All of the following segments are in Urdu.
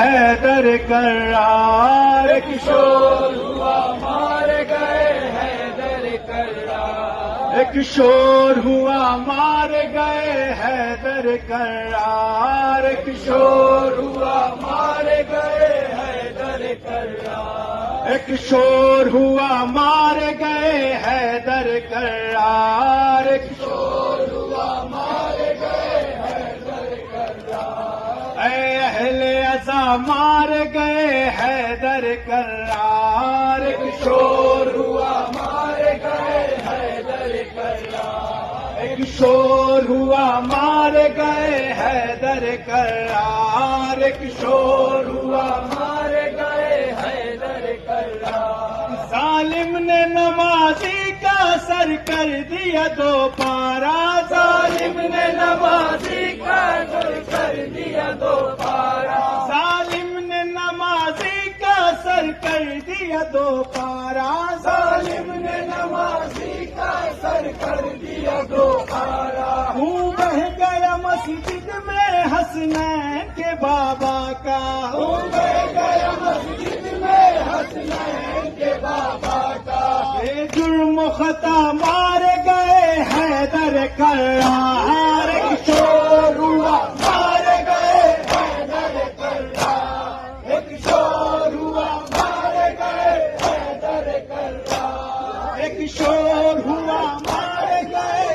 حیدر کرار، کشور ہوا مار گئے حیدر کرار، ایک شور ہوا مار گئے حیدر کرار، ایک شور ہوا مار گئے حیدر کرار، ایک شور ہوا مار گئے حیدر کرار، ایک شور ہوا مار گئے حیدر کرار، اے اہل عزا مار گئے حیدر کرار، ایک شور ہوا مار گئے حیدر کرار، ایک شور ہوا مار گئے حیدر کرار، ایک شور ہوا مار گئے حیدر کرار، ظالم نے نمازی کا سر کر دیا دو پارا، ظالم نے نمازی کا سر کر دیا دو پارا، ظالم نے نمازی کا سر کر دیا دو پارا، ظالم نے نمازی کا سر کر دیا دو پارا، خون بہ گیا مسجد میں حسنین کے بابا کا، خون بہ گیا مسجد میں حسنین کے بابا کا، بے جرم و خطا مار گئے حیدر کرار، ایک شور ہوا مار گئے حیدر کرار، ایک شور ہوا مار گئے حیدر کرار، ایک شور ہوا مار گئے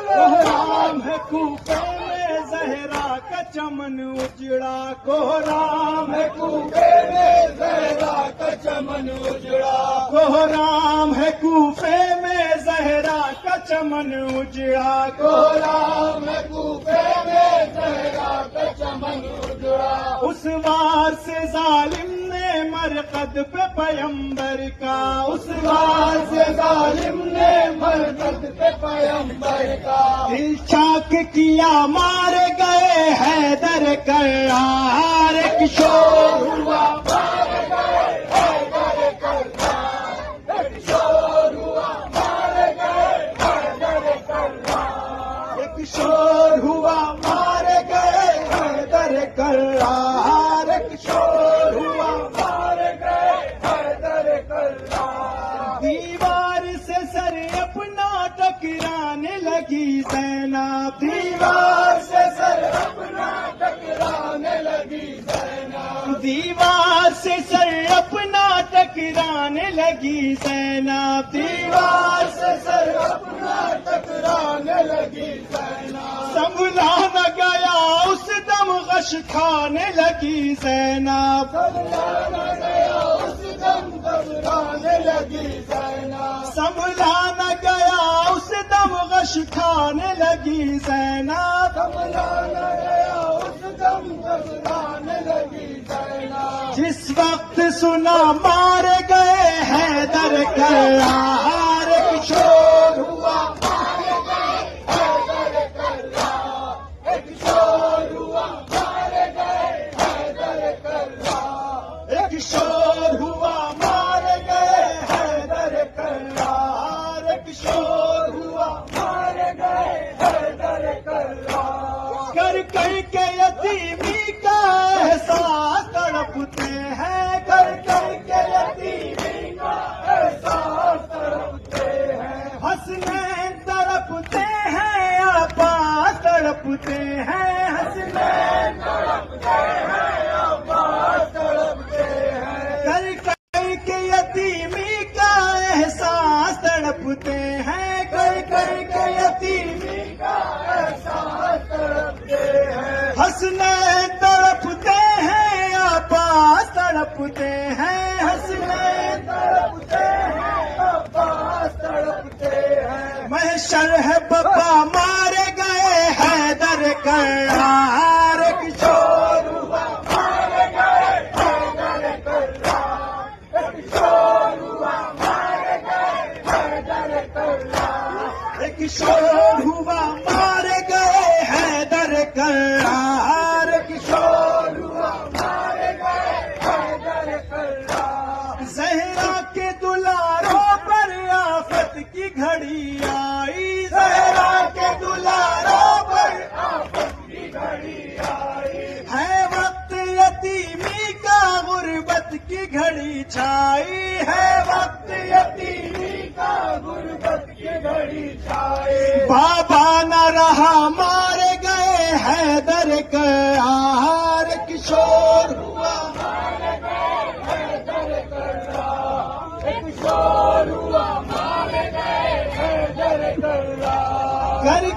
کوہرام ہے کوفے میں زہرا کا چمن اجڑا، کوہرام ہے کوفے میں زہرا کا چمن اجڑا، کوہرام ہے کوفے میں زہرا کا چمن اجڑا، کوہرام ہے کوفے میں زہرا کا چمن اجڑا، اس وار سے ظالم نے مرقد پہ پیمبر کا، اس وار سے ظالم نے مرقد پہ پیمبر کا دل چاک کیا مار گئے حیدر کرار، ایک شور ہوا مار گئے حیدر کرار، ایک شور ہوا مار گئے حیدر کرار، ایک شور ہوا مار گئے حیدر کرار، ایک شور ہوا مار گئے حیدر کرار، دیوار سے سر اپنا ٹکرانے لگی زینب، دیوار سے سر اپنا ٹکرانے لگی زینب، دیوار سے سر اپنا ٹکرانے لگی زینب، دیوار سے سر اپنا ٹکرانے لگی زینب، سنبھلا نہ گیا اس دم غش کھانے لگی زینب، سنبھلا نہ گیا اس دم گھبرانے لگی زینب، سنبھلا نہ گیا اس دم غش کھانے لگی زینب، سنبھلا نہ گیا اس دم گھبرانے لگی زینب، جس وقت سنا مار گئے حیدر کرار، ایک شور ہوا مار گئے حیدر کرار، ایک شور ہوا مار گئے حیدر کرار، ایک شور ہوا مار گئے حیدر کرار، ایک شور ہوا مار گئے حیدر کرار، کر کر کے یتیمی کا احساس تڑپتے ہیں، کر کر کے یتیمی کا احساس تڑپتے ہیں، حسنین تڑپتے ہیں عباس تڑپتے ہیں، حسنین تڑپتے ہیں عباس تڑپتے ہیں، کر کر کے یتیمی کا احساس تڑپتے ہیں، کر کر کے یتیمی کا احساس تڑپتے ہیں، حسنین تڑپتے ہیں عباس تڑپتے ہیں، حسنین تڑپتے ہیں عباس تڑپتے ہیں، محشر ہے بابا مار گئے حیدر کرار، ایک شور ہوا مار گئے حیدر کرار، ایک شور ہوا مار گئے حیدر کرار، ایک شور ہوا مار گئے حیدر کرار، ایک شور ہوا مار گئے حیدر کرار، زہرا کے دلاروں پر آفت گھڑی چھائی ہے، وقت یتیمی کا غربت کی گھڑی چھائی، بابا نہ رہا مار گئے حیدر کا آہار، کشور ہوا مار گئے حیدر کرار، کشور ہوا مار گئے حیدر کرار، گھر